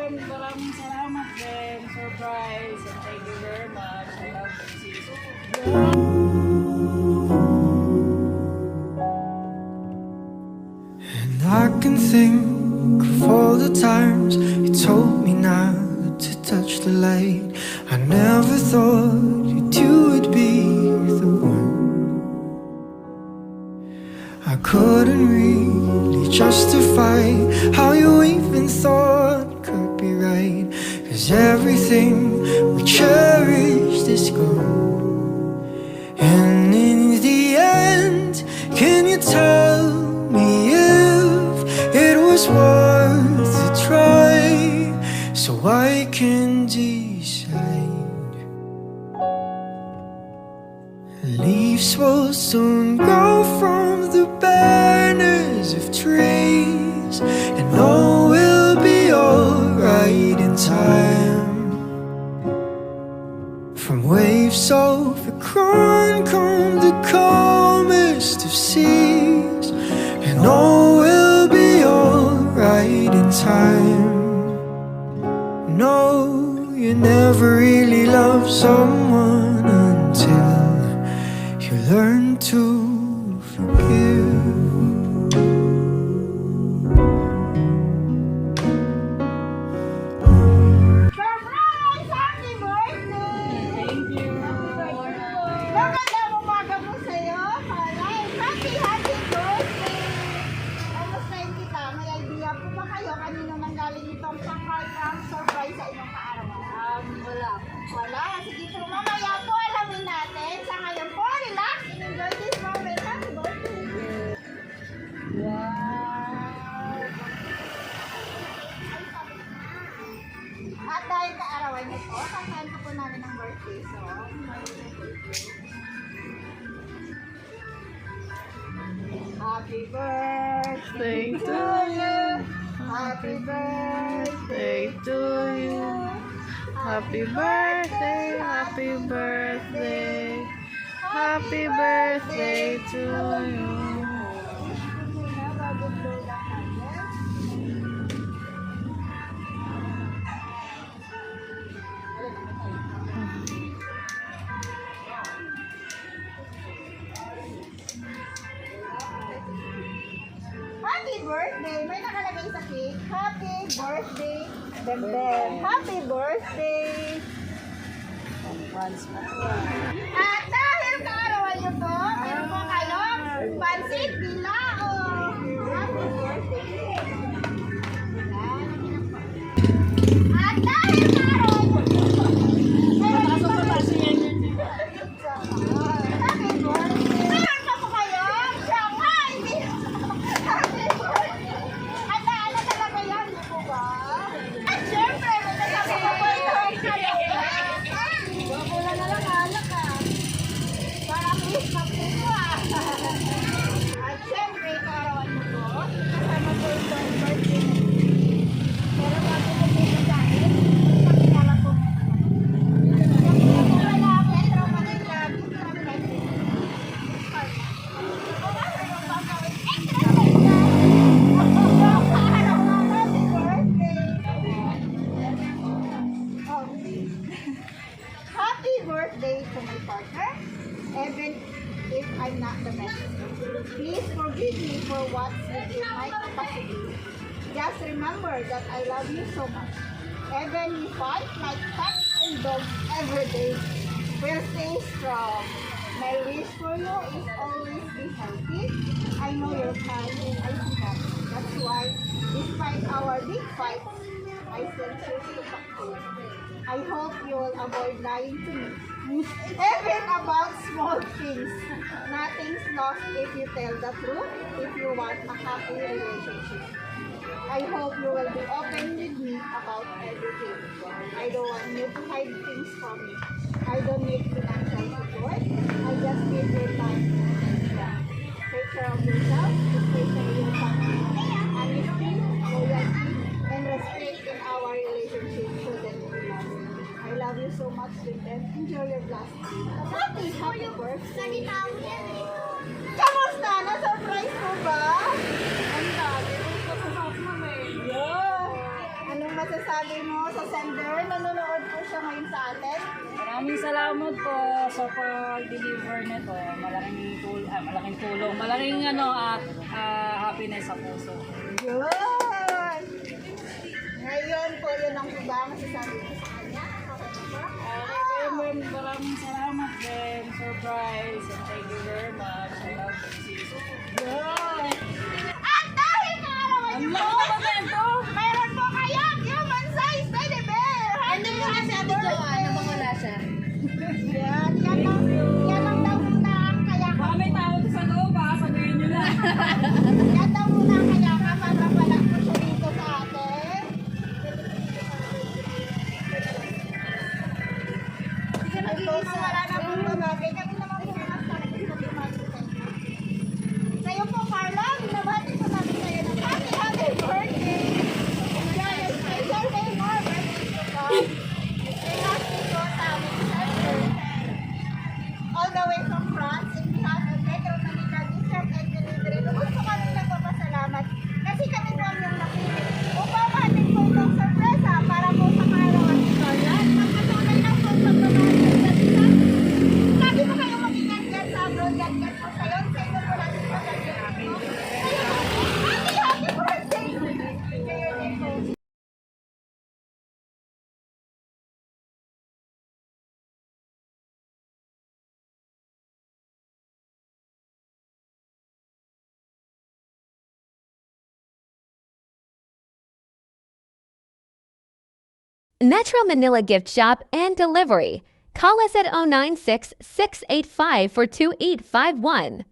Maraming salamat din. Surprise. And thank you very much. I love to see you. And I can think of all the times you told me not to touch the light. I never thought you would be the one. I couldn't really justify how you even thought could be right, 'cause everything we cherished is gone. And in the end, can you tell me if it was worth a try, so I can decide? Leaves will soon grow from the banners of trees, and all will be alright in time. From waves overgrown come the calmest of seas, and all will be alright in time. No, you never really loved someone until you learn to forgive. Surprise! Happy birthday! Thank you. Magandang umaga po sa'yo. Palay. Happy birthday! Kamusta yung kita? May idea po ba kayo kanino nanggaling itong pang-heartwarming surprise sa inyong kaarawan? Wala. Wala. Sige po, mamaya po alamin natin. Sa ngayon po, relax and enjoy this moment. Happy birthday! Wow. At dahil kaarawan niyo po, kantahan ko po namin ang birthday song. Happy birthday to you. Happy birthday to you. Happy birthday, happy birthday. Happy birthday to you. Happy birthday! May nakalagay sa cake. Happy birthday, Bembem. Happy birthday! At dahil kaarawan niyo po, meron po kayong pansit bilao. Happy birthday! At dahil kaarawan niyo po, meron po Happy birthday! Meron pa po kayong Shanghai! Happy birthday! Ala talaga yan, di po ba? At syempre, may kasama po yung wala na lang alak ah. Para Christmas po po ah. At syempre, kaarawan mo po, kasama po yung birthday. Pero bago po po sa akin, pakilala po. Wala, Metro Manila. Happy birthday to my partner, even if I'm not the best. Please forgive me for what's within my capacity. Just remember that I love you so much. Even we fight like cats and dogs every day, we'll stay strong. My wish for you is always be healthy. I know you're kind and I see that. That's why, despite our big fight, I still choose to talk to you. I hope you will avoid lying to me. Even about small things. Nothing's lost if you tell the truth, if you want a happy relationship. I hope you will be open with me about everything. I don't want you to hide things from me. I don't need financial support. I just need your time. Take care of yourself, especially your family. Honesty, loyalty, and respect in our relationship so that we last. I love you so much, Sweden. Enjoy your last day. Happy birthday. Kamusta? Na-surprise mo ba? Ang dami. Anong masasabi masasabi mo sa sender? Nanonood po siya ngayon sa atin. Maraming salamat po sa pag-deliver nito. Malaking tulong, malaking happiness sa puso. Yun! Ngayon po, yun ang ba masasabi mo sa kanya? Maraming salamat din. Surprise. And thank you very much. I love you, sis. Yun! At dahil kaarawan Ang niyo laki po, naman nito. mayroon po kayong human size teddy bear! Ano yung si Ate Joanne? Ano wala siya? Yan ang daw muna ang kaya Baka may tao sa loob ha. Sabihin nyo na. yan daw muna ang kaya kapapapalak po siya dito sa atin. Ay po, wala na po bagay. Kami naman po mas talagang sabi sa'yo po, Carla, binabati po namin sa'yo ng happy birthday! Enjoy your special day more! Happy po sa aming center. All the way from France, in behalf of Metro Manila District and Delivery, lubos po kami nagpapasalamat kasi kami po ang yung napili upang matin po itong sorpresa para po sa kaarawan ni Carla. Magpatuloy lang po sa pagmamahal sa isa. Lagi po kayo mag-ingat dyan sa abroad. God bless po kayo. Sa inyo po natin po sa happy birthday! Kayo din po. Metro Manila Gift Shop and Delivery. Call us at 096 685 42851.